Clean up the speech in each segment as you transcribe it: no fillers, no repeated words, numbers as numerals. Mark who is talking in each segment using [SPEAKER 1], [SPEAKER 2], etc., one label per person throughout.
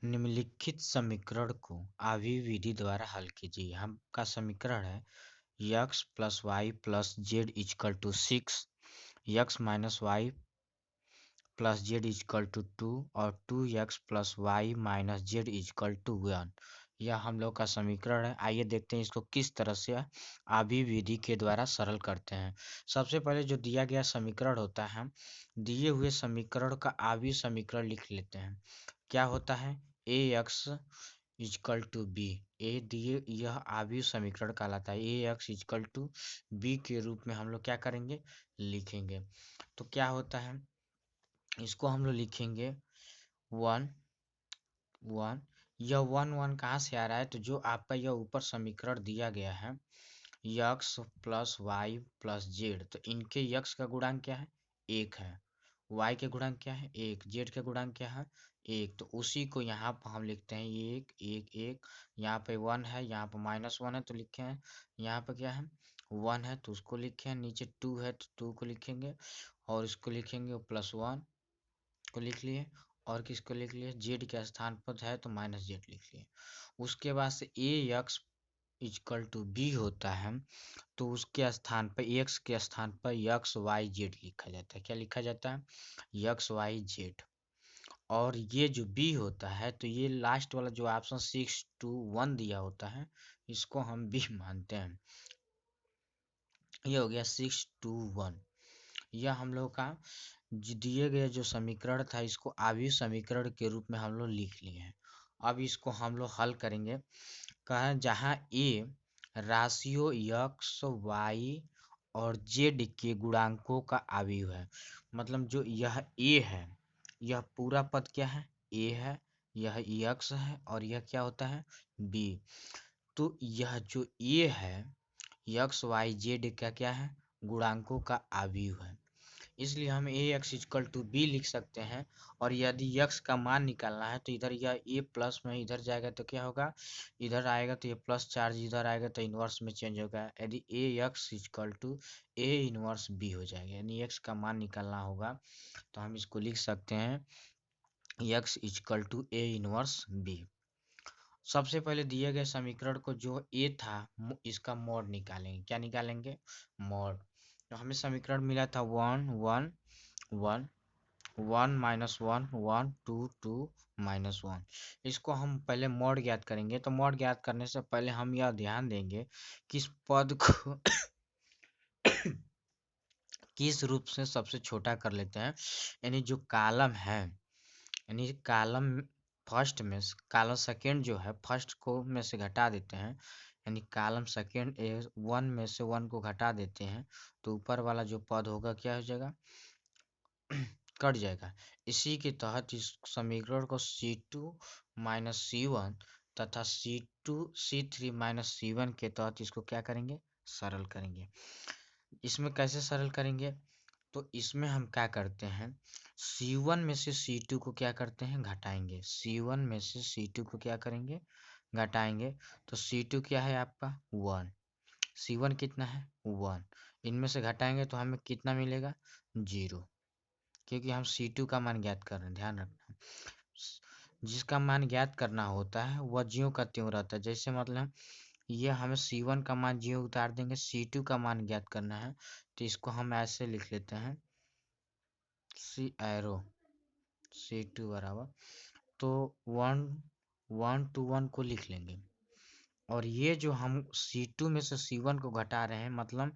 [SPEAKER 1] निम्नलिखित समीकरण को आवी विधि द्वारा हल कीजिए। हमका समीकरण है x plus y plus z equal to 6, x minus y plus z equal to 2 और 2x plus y minus z equal to 1। यह हम लोग का समीकरण है। आइए देखते हैं इसको किस तरह से आवी विधि के द्वारा सरल करते हैं। सबसे पहले जो दिया गया समीकरण होता है, दिए हुए समीकरण का आवी समीकरण लिख लेते हैं। क्या होता है? ए एक्स इजकल टू बी। ए दिए यह आवी समीकरण कहलाता है। ए एक्स इजकल टू बी के रूप में हम लोग क्या करेंगे? लिखेंगे। तो क्या होता है, इसको हम लोग लिखेंगे 1 1। यह 1 कहाँ से आ रहा है? तो जो आपका यह ऊपर समीकरण दिया गया है x plus y plus z, तो इनके यक्स का गुणांक क्या है? 1 है। वाई के गुणांक क्या है? 1। जेड का गुणांक क्या है? 1। तो उसी को यहाँ पर हम लिखते हैं 1 1 1। यहाँ पे 1 है, यहाँ पर -1 है तो लिखे हैं। यहाँ पर क्या है? 1 है तो उसको लिखे हैं। नीचे 2 है तो 2 को लिखेंगे और इसको लिखेंगे +1 को लिख लिए। और किसको लिख लिए? जेड के स्थान पर है तो -जेड लिख लिए। उसके बाद से ए एक्स इजकल टू बी होता है, तो उसके स्थान पर एक्स के स्थान पर यक्स वाई जेड लिखा जाता है। क्या लिखा जाता है? X y z. और ये जो बी होता है, तो ये लास्ट वाला जो ऑप्शन 6 2 1 दिया होता है, इसको हम बी मानते हैं। ये हो गया 6 2 1। यह हम लोग का दिए गए जो समीकरण था, इसको आवी समीकरण के रूप में हम लोग लिख लिए हैं। अब इसको हम लोग हल करेंगे। कहा जहाँ ए राशियों यक्स वाई और जेड के गुणांकों का अवयव है। मतलब जो यह ए है, यह पूरा पद क्या है? ए है। यह यक्स है और यह क्या होता है? बी। तो यह जो ए है यक्स वाई जेड का क्या है? गुणांकों का अवयव है। इसलिए हम ए एक्स इजकल टू बी लिख सकते हैं। और यदि यक्स का मान निकालना है तो इधर यह ए प्लस में इधर जाएगा तो क्या होगा? इधर आएगा तो ये प्लस चार्ज इधर आएगा तो इनवर्स में चेंज होगा। यदि A X equal to A inverse B हो जाएगा। यानी एक्स का मान निकालना होगा तो हम इसको लिख सकते हैं x equal to A inverse B. सबसे पहले दिए गए समीकरण को जो ए था इसका मोड निकालेंगे। क्या निकालेंगे? मोड। तो हमें समीकरण मिला था 1 1 1 1 -1 1 2 2 -1। इसको हम पहले मोड ज्ञात करेंगे। तो मोड ज्ञात करने से पहले हम यह ध्यान देंगे कि इस पद को किस रूप से सबसे छोटा कर लेते हैं। यानी जो कालम है, यानी कालम फर्स्ट में कालम सेकेंड जो है फर्स्ट को में से घटा देते हैं। यानी कालम सेकेंड 1 में से 1 को घटा देते हैं तो ऊपर वाला जो पद होगा क्या हो जाएगा? कट जाएगा। इसी के तहत इस समीकरण को C2 - C1 तथा C2 C3 - C1 के तहत इसको क्या करेंगे? सरल करेंगे। इसमें कैसे सरल करेंगे? तो इसमें हम क्या करते हैं, C1 में से C2 को क्या करते हैं? घटाएंगे। C1 में से C2 को क्या करेंगे? घटाएंगे। तो C2 क्या है आपका? 1। C1 कितना है? 1। इनमें से घटाएंगे तो हमें कितना मिलेगा? 0। क्योंकि हम C2 का मान ज्ञात कर रहे हैं। ध्यान रखना, जिसका मान ज्ञात करना होता है वह ज्यों का त्यों रहता है। जैसे मतलब ये हमें C1 का मान ज्यों उतार देंगे, C2 का मान ज्ञात करना है तो इसको हम ऐसे लिख लेते हैं C एरो C2 बराबर, तो 1 1 to 1 को लिख लेंगे। और ये जो हम C2 में से C1 को घटा रहे हैं, मतलब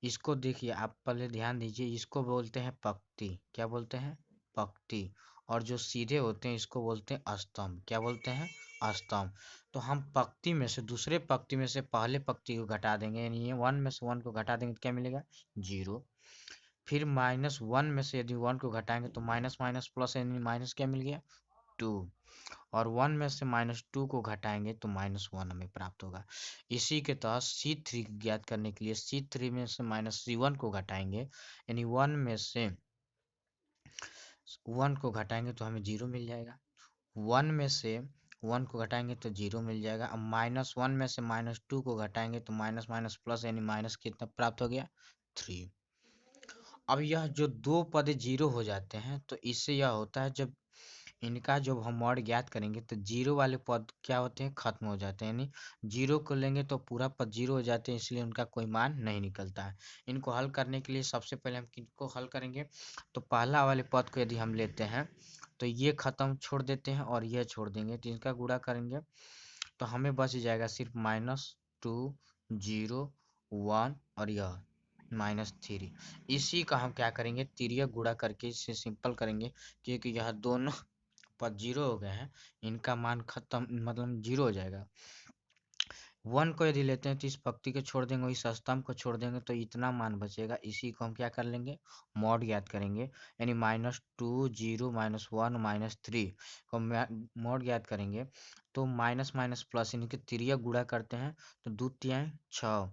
[SPEAKER 1] इसको देखिए, आप पहले ध्यान दीजिए, इसको बोलते हैं पंक्ति। क्या बोलते हैं? पंक्ति। और जो सीधे होते हैं इसको बोलते हैं स्तंभ। क्या बोलते हैं? स्तंभ। तो हम पंक्ति में से दूसरे पंक्ति में से पहले पंक्ति को घटा देंगे। यानी ये 1 में से 1 को घटा देंगे तो क्या मिलेगा? 0। फिर -1 में से यदि 1 को घटाएंगे तो माइनस माइनस प्लस, यानी माइनस क्या मिल गया? 2। और 1 में से -2 को घटाएंगे तो -1 हमें प्राप्त होगा। इसी के तहत C3 ज्ञात करने के लिए C3 में से -C1 को घटाएंगे। यानी 1 में से 1 को घटाएंगे तो हमें 0 मिल जाएगा। 1 में से 1 को घटाएंगे तो 0 मिल जाएगा। अब -1 में से -2 को घटाएंगे तो माइनस माइनस प्लस, यानी माइनस कितना प्राप्त हो गया? 3। अब यह जो दो पद 0 हो जाते हैं तो इससे यह होता है, जब इनका जब हम मॉड ज्ञात करेंगे तो जीरो वाले पद क्या होते हैं, खत्म हो जाते हैं, यानी जीरो को लेंगे तो पूरा पद जीरो हो जाते हैं, इसलिए उनका कोई मान नहीं निकलता है। इनको हल करने के लिए सबसे पहले हम किनको हल करेंगे, तो पहला वाले पद को यदि हम लेते हैं तो ये खत्म छोड़ देते हैं और ये छोड़ देंगे, तो इनका गुणा करेंगे तो हमें बच जाएगा सिर्फ -2, 0, 1 और यह -3। इसी का हम क्या करेंगे, तिर्यक गुणा करके इसे सिंपल करेंगे, क्योंकि यह दोनों पद जीरो हो गए हैं, इनका मान खत्म मतलब जीरो हो जाएगा। 1 को यदि लेते हैं तो इस पंक्ति को छोड़ देंगे, इस स्तंभ को छोड़ देंगे तो इतना मान बचेगा, इसी को हम क्या कर लेंगे, मॉड ज्ञात करेंगे, यानी -2, 0, -1, -3 को मॉड ज्ञात करेंगे तो माइनस माइनस प्लस इनके तिर्यक गुणा करते हैं तो 2 तिहाई 6,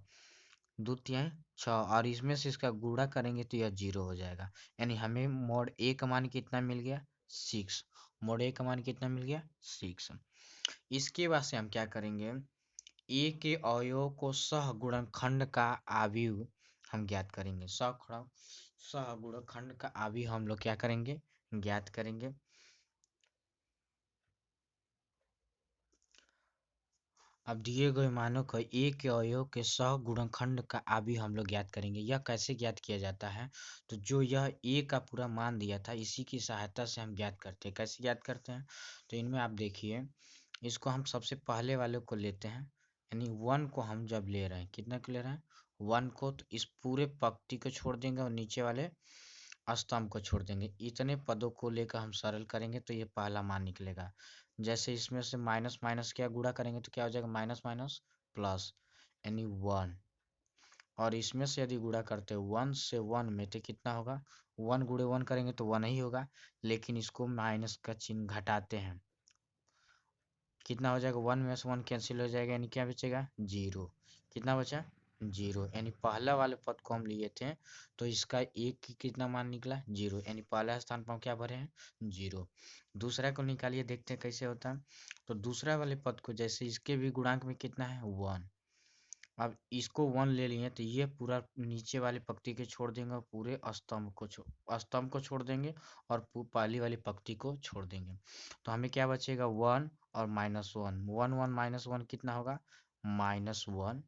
[SPEAKER 1] 2 तिहाई 6 और इसमें से इसका गुणा करेंगे तो यह जीरो हो जाएगा, यानी हमें मॉड ए का मान कितना मिल गया, 6। मॉड ए का मान कितना मिल गया, 6। इसके बाद से हम क्या करेंगे, ए के अवयव को सहगुणनखंड का आव्यूह हम ज्ञात करेंगे, सहगुणनखंड का आव्यूह हम लोग क्या करेंगे, ज्ञात करेंगे। अब दिए गए मानों को ए के अवयव के सहगुणनखंड का आव्यूह हम लोग ज्ञात करेंगे। यह कैसे ज्ञात किया जाता है, तो जो यह ए का पूरा मान दिया था इसी की सहायता से हम ज्ञात करते हैं। कैसे ज्ञात करते हैं, तो इनमें आप देखिए, इसको हम सबसे पहले वाले को लेते हैं, यानी 1 को हम जब ले रहे हैं, कितना को ले रहे हैं, 1 को, तो इस पूरे पंक्ति को छोड़ देंगे और नीचे वाले स्तंभ को छोड़ देंगे, इतने पदों को लेकर हम सरल करेंगे तो ये पहला मान निकलेगा। जैसे इसमें से माइनस माइनस क्या गुणा करेंगे तो क्या हो जाएगा, माइनस माइनस प्लस, यानी 1, और इसमें से यदि गुणा करते हैं 1 से 1 में तो कितना होगा, 1 गुणे 1 करेंगे तो 1 ही होगा, लेकिन इसको माइनस का चिन्ह घटाते हैं, कितना हो जाएगा, 1 में से 1 कैंसिल हो जाएगा, यानी क्या बचेगा, जीरो। कितना बचा, जीरो, यानी पहला वाले पद को हम लिए थे तो इसका एक की कितना मान निकला, जीरो, यानी पहला स्थान पर हम क्या भरे हैं, जीरो। दूसरा को निकालिए, देखते हैं कैसे होता है। तो दूसरा वाले पद को जैसे इसके भी गुणांक में कितना है, 1, अब इसको 1 ले लिए तो ये पूरा नीचे वाली पंक्ति के छोड़ देंगे और पूरे स्तंभ को छोड़ देंगे और पहली वाली पंक्ति को छोड़ देंगे, तो हमें क्या बचेगा, 1 और -1, 1 1 -1 कितना होगा, -1,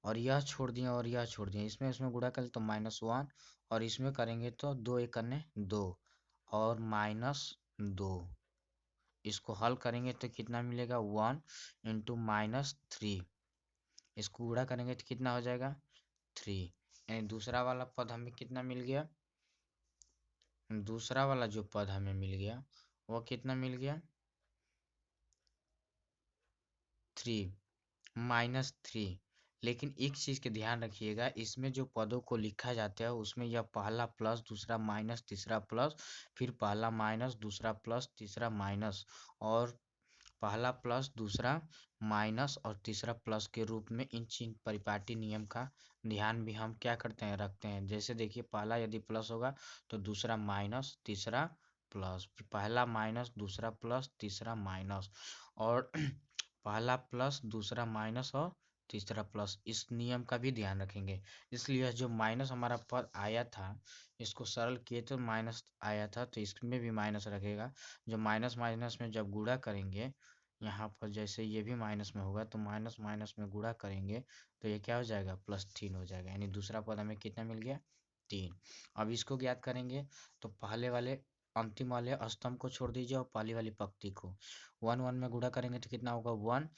[SPEAKER 1] और यह छोड़ दिए और यह छोड़ दिए, इसमें इसमें गुणा करें तो -1 और इसमें करेंगे तो 2 एक करने 2 और -2, इसको हल करेंगे तो कितना मिलेगा, 1 इंटू -3, इसको गुणा करेंगे तो कितना हो जाएगा, 3, यानी दूसरा वाला पद हमें कितना मिल गया, दूसरा वाला जो पद हमें मिल गया वो कितना मिल गया, 3, -3। लेकिन एक चीज के ध्यान रखिएगा, इसमें जो पदों को लिखा जाता है उसमें यह पहला प्लस, दूसरा माइनस, तीसरा प्लस, फिर पहला माइनस, दूसरा प्लस, तीसरा माइनस, और पहला प्लस, दूसरा माइनस और तीसरा प्लस के रूप में इन चिन्ह परिपाटी नियम का ध्यान भी हम क्या करते हैं, रखते हैं। जैसे देखिए, पहला यदि प्लस होगा तो दूसरा माइनस, तीसरा प्लस, फिर पहला माइनस, दूसरा प्लस, तीसरा माइनस, और पहला प्लस, दूसरा माइनस और तीसरा प्लस, इस नियम का भी ध्यान रखेंगे। इसलिए जो माइनस हमारा पद आया था, इसको सरल किए तो माइनस आया था, तो इसमें भी माइनस रखेगा। जो माइनस माइनस में जब गुणा करेंगे, यहाँ पर जैसे ये भी माइनस में होगा तो माइनस माइनस में गुणा करेंगे तो ये क्या हो जाएगा, +3 हो जाएगा, यानी दूसरा पद हमें कितना मिल गया, 3। अब इसको ज्ञात करेंगे तो पहले वाले अंतिम वाले स्तंभ को छोड़ दीजिए और पहली वाली पंक्ति को 1 1 में गुणा करेंगे तो कितना होगा, 1,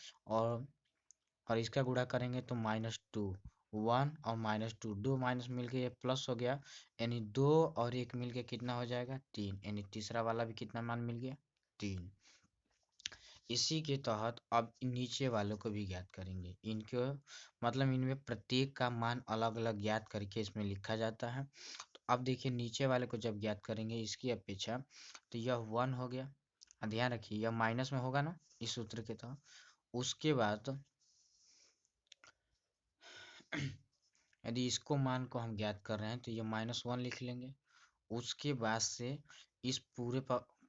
[SPEAKER 1] और इसका गुणा करेंगे तो -2, 1 और -2, दो माइनस मिलके ये प्लस हो गया, यानी 2 और 1 मिलके कितना हो जाएगा, 3, यानी तीसरा वाला भी कितना मान मिल गया, 3। इसी के तहत अब नीचे वालों को भी ज्ञात करेंगे, इनको मतलब इनमें प्रत्येक का मान अलग अलग ज्ञात करके इसमें लिखा जाता है। तो अब देखिए, नीचे वाले को जब ज्ञात करेंगे इसकी अपेक्षा, तो यह 1 हो गया, ध्यान रखिए यह माइनस में होगा ना इस सूत्र के तहत। उसके बाद यदि इसको मान को हम ज्ञात कर रहे हैं तो ये -1 लिख लेंगे। उसके बाद से इस पूरे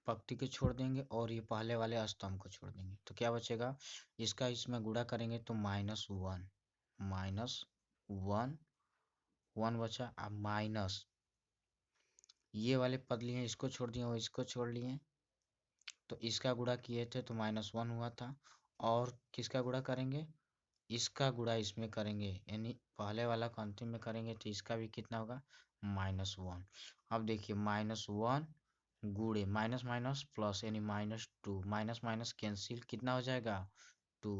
[SPEAKER 1] पंक्ति को छोड़ देंगे और ये पहले वाले स्तंभ को छोड़ देंगे, तो क्या बचेगा, इसका इसमें गुणा करेंगे तो -1, -1, 1 बचा, अब माइनस, ये वाले पद लिए, इसको छोड़ दिए और इसको छोड़ लिए, तो इसका गुणा किए थे तो -1 हुआ था। और किसका गुणा करेंगे, इसका गुणा इसमें करेंगे, यानी पहले वाला को अंतिम में करेंगे तो इसका भी कितना होगा, -1। अब देखिए -1 गुणे माइनस माइनस प्लस यानी -2, माइनस माइनस कैंसिल, कितना हो जाएगा 2,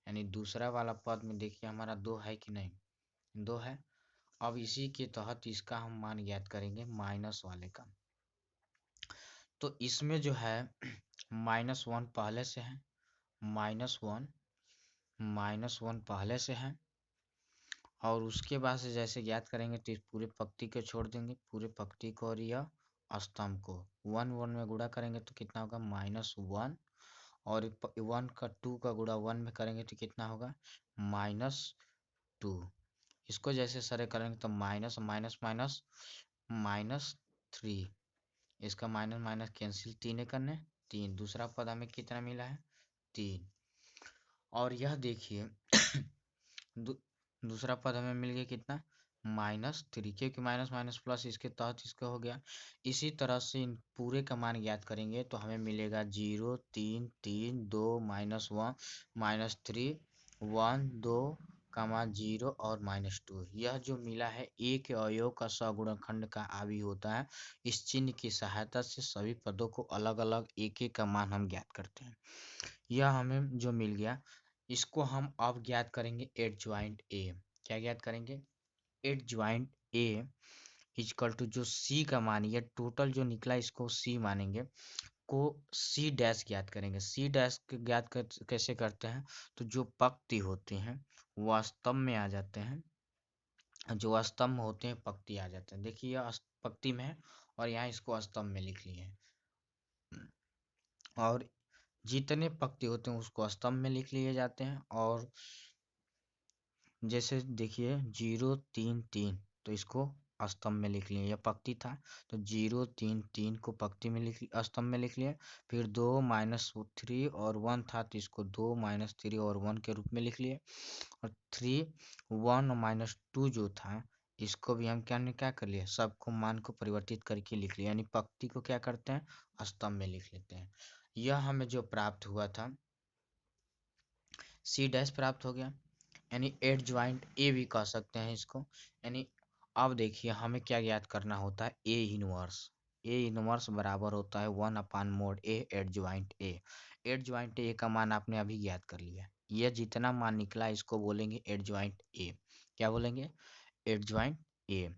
[SPEAKER 1] यानी दूसरा वाला पद में देखिए हमारा 2 है कि नहीं, 2 है। अब इसी के तहत इसका हम मान ज्ञात करेंगे माइनस वाले का। तो इसमें जो है -1 पहले से है, -1 -1 पहले से है, और उसके बाद से जैसे ज्ञात करेंगे तो इस पूरे पंक्ति को छोड़ देंगे, पूरे पंक्ति को और यह स्तंभ को 1 में गुणा करेंगे तो कितना होगा -1, और 1 का 2 का गुणा 1 में करेंगे तो कितना होगा -2। इसको जैसे सरल करेंगे तो माइनस माइनस माइनस -3, इसका माइनस माइनस कैंसिल, 3 करने 3, दूसरा पद हमें कितना मिला है 3। और यह देखिए दू, दूसरा पद हमें मिल गया कितना -3, क्योंकि माइनस माइनस प्लस इसके तहत इसका हो गया। इसी तरह से इन पूरे का मान ज्ञात करेंगे तो हमें मिलेगा 0 3 3 2 -1 -3 1 2 0 और -2। यह जो मिला है एक अवयव का सगुणनखंड का आवी होता है। इस चिन्ह की सहायता से सभी पदों को अलग अलग एक एक का मान हम ज्ञात करते हैं। यह हमें जो मिल गया, इसको हम अब ज्ञात करेंगे एडज्वाइंट ए। क्या ज्ञात करेंगे, एडज्वाइंट ए इक्वल टू जो सी का मान, ये टोटल जो निकला इसको सी मानेंगे, को सी डैश ज्ञात करेंगे। सी डैश कैसे करते हैं, तो जो पंक्ति होते हैं वो स्तंभ में आ जाते हैं, जो स्तंभ होते हैं पंक्ति आ जाते हैं। देखिए यह पंक्ति में है और यहाँ इसको स्तंभ में लिख लिए हैं, और जितने पंक्ति होते हैं उसको स्तंभ में लिख लिए जाते हैं। और जैसे देखिए 0 3 3, तो इसको स्तंभ में लिख लिए, यह पंक्ति था तो 0 3 3 को पंक्ति में लिख स्तंभ में लिख लिए। फिर 2 -3 और 1 था तो इसको 2 -3 और 1 के रूप में लिख लिए। और 3 1 और -2 जो था इसको भी हम क्या कर लिए, सबको मान को परिवर्तित करके लिख लिया, यानी पंक्ति को क्या करते हैं स्तंभ में लिख लेते हैं। यह हमें जो प्राप्त हुआ था सी डैश प्राप्त हो गया, यानी एडज्वाइंट ए भी कह सकते हैं इसको। यानी अब देखिए हमें क्या ज्ञात करना होता है, ए इनवर्स। ए इनवर्स बराबर होता है 1/mod ए एडज्वाइंट ए। एडज्वाइंट ए का मान आपने अभी ज्ञात कर लिया, यह जितना मान निकला इसको बोलेंगे एडज्वाइंट ए। क्या बोलेंगे, एडज्वाइंट ए।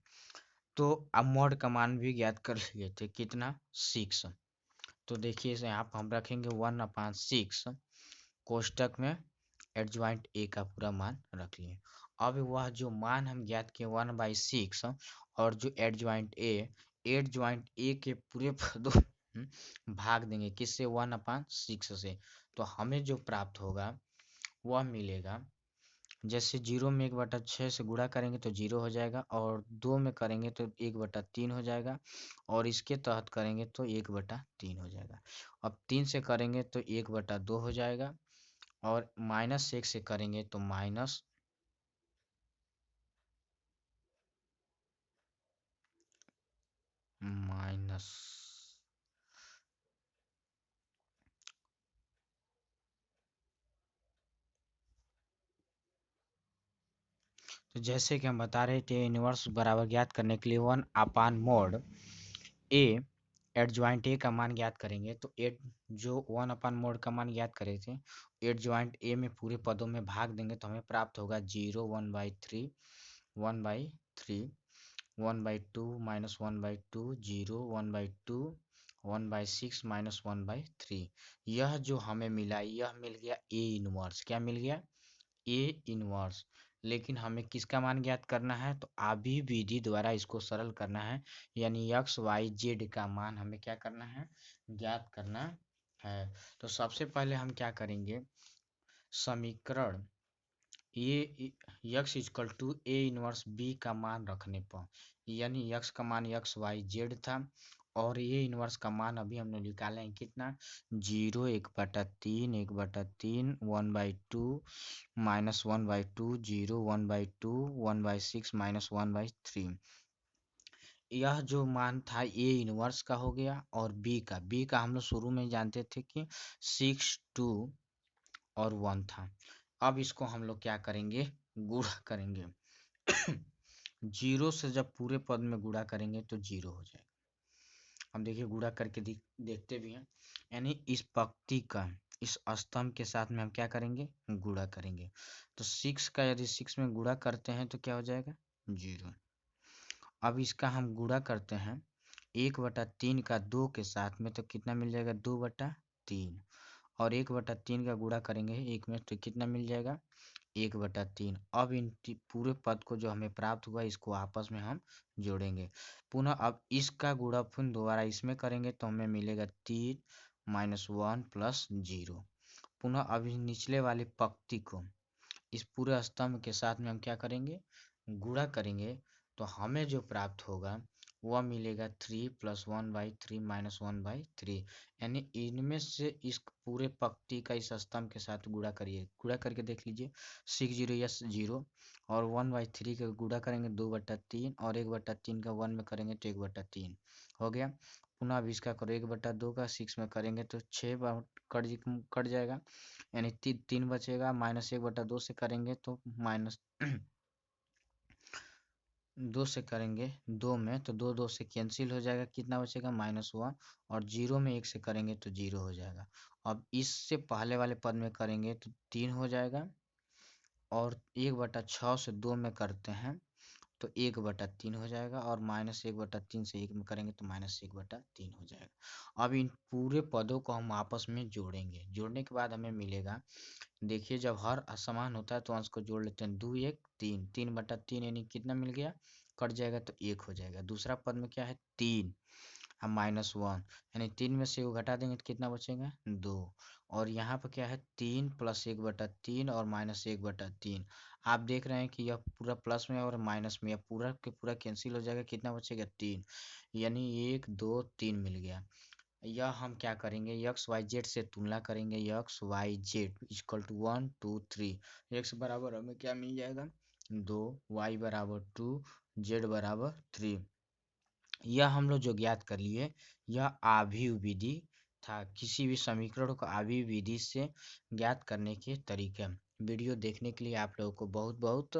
[SPEAKER 1] तो अब मॉड का मान भी ज्ञात कर लिए थे, कितना 6। तो देखिए इसे यहाँ पर हम रखेंगे 1/6 कोष्टक में एडज्वाइंट ए का पूरा मान रख लिए। अब वह जो मान हम ज्ञात किए 1/6 और जो एडज्वाइंट ए के पूरे पदों भाग देंगे किससे, 1/6 से, तो हमें जो प्राप्त होगा वह मिलेगा, जैसे 0 में 1/6 से गुणा करेंगे तो 0 हो जाएगा, और 2 में करेंगे तो 1/3 हो जाएगा, और इसके तहत करेंगे तो 1/3 हो जाएगा। अब 3 से करेंगे तो 1/2 हो जाएगा, और -1 से करेंगे तो माइनस माइनस तो जैसे कि हम बता रहे थे इनवर्स बराबर ज्ञात करने के लिए 1/mod ए एडज्वाइंट ए का मान ज्ञात करेंगे, तो एड जो 1/mod का मान ज्ञात करे थे एडज्वाइंट ए में पूरे पदों में भाग देंगे तो हमें प्राप्त होगा 0 1/3 1/3 1/2 -1/2 0 1/2 1/6 -1/3। यह जो हमें मिला यह मिल गया ए इनवर्स। क्या मिल गया, ए इनवर्स। लेकिन हमें किसका मान ज्ञात करना है, तो आभी विधि द्वारा इसको सरल करना है, यानी एक्स वाई जेड का मान हमें क्या करना है, ज्ञात करना है। तो सबसे पहले हम क्या करेंगे, समीकरण ये x equal to A inverse B का मान रखने पर, यानी यक्स का मान एक्स वाई जेड था, और ये इनवर्स का मान अभी हमने निकाले हैं कितना 0 1/3 1/3 1/2 -1/2 0 1/2 1/6 -1/3। यह जो मान था ए इनवर्स का हो गया, और बी का हम लोग शुरू में जानते थे कि 6 2 और 1 था। अब इसको हम लोग क्या करेंगे, गुणा करेंगे। जीरो से जब पूरे पद में गुणा करेंगे तो जीरो हो जाएगा। हम देखिए गुणा करके देखते भी हैं, यानी इस पंक्ति का इस स्तंभ के साथ में हम क्या करेंगे, गुणा करेंगे। तो 6 का यदि 6 में गुणा करते हैं तो क्या हो जाएगा, जीरो। अब इसका हम गुणा करते हैं 1/3 का 2 के साथ में, तो कितना मिल जाएगा, 2/3। और 1/3 का गुणा करेंगे एक में तो कितना मिल जाएगा, 1/3। अब इन पूरे पद को जो हमें प्राप्त हुआ इसको आपस में हम जोड़ेंगे पुनः। अब इसका गुणनफल दोबारा इसमें करेंगे तो हमें मिलेगा 3 -1 + 0। पुनः अब इस निचले वाली पंक्ति को इस पूरे स्तंभ के साथ में हम क्या करेंगे, गुणा करेंगे। तो हमें जो प्राप्त होगा वह मिलेगा 3 + 1/3 - 1/3। यानी इनमें से इस पूरे पंक्ति का इस स्तंभ के साथ गुणा करिए, गुणा करके देख लीजिए। 6 0 यस 0, और 1/3 का गुणा करेंगे 2/3, और 1/3 का 1 में करेंगे तो 1/3 हो गया। पुनः अब इसका करो 1/2 का 6 में करेंगे तो 6 कट जाएगा, यानी 3 बचेगा। -1/2 से करेंगे तो माइनस 2 से करेंगे 2 में तो 2 2 से कैंसिल हो जाएगा, कितना बचेगा, -1। और 0 में 1 से करेंगे तो 0 हो जाएगा। अब इससे पहले वाले पद में करेंगे तो 3 हो जाएगा, और 1/6 से 2 में करते हैं तो 1/3 हो जाएगा, और -1/3 से 1 में करेंगे तो -1/3 हो जाएगा। अब इन पूरे पदों को हम आपस में जोड़ेंगे, जोड़ने के बाद हमें मिलेगा, देखिए जब हर असमान होता है तो अंश को जोड़ लेते हैं, 2 1 3, 3/3 यानी कितना मिल गया, कट जाएगा तो 1 हो जाएगा। दूसरा पद में क्या है, 3, हम -1, यानी 3 में से वो घटा देंगे तो कितना बचेगा, 2। और यहाँ पर क्या है, 3 + 1/3 और -1/3। आप देख रहे हैं कि यह पूरा प्लस में और माइनस में, यह पूरा के पूरा कैंसिल हो जाएगा, कितना बचेगा, 3। यानी 1 2 3 मिल गया। यह हम क्या करेंगे, एक्स वाई जेड से तुलना करेंगे, x Y Z equal to 1 2 3। X बराबर हमें क्या मिल जाएगा, 2, वाई बराबर 2, जेड बराबर 3। यह हम लोग जो ज्ञात कर लिए, यह आव्यूह विधि था। किसी भी समीकरण को आव्यूह विधि से ज्ञात करने के तरीके। वीडियो देखने के लिए आप लोगों को बहुत बहुत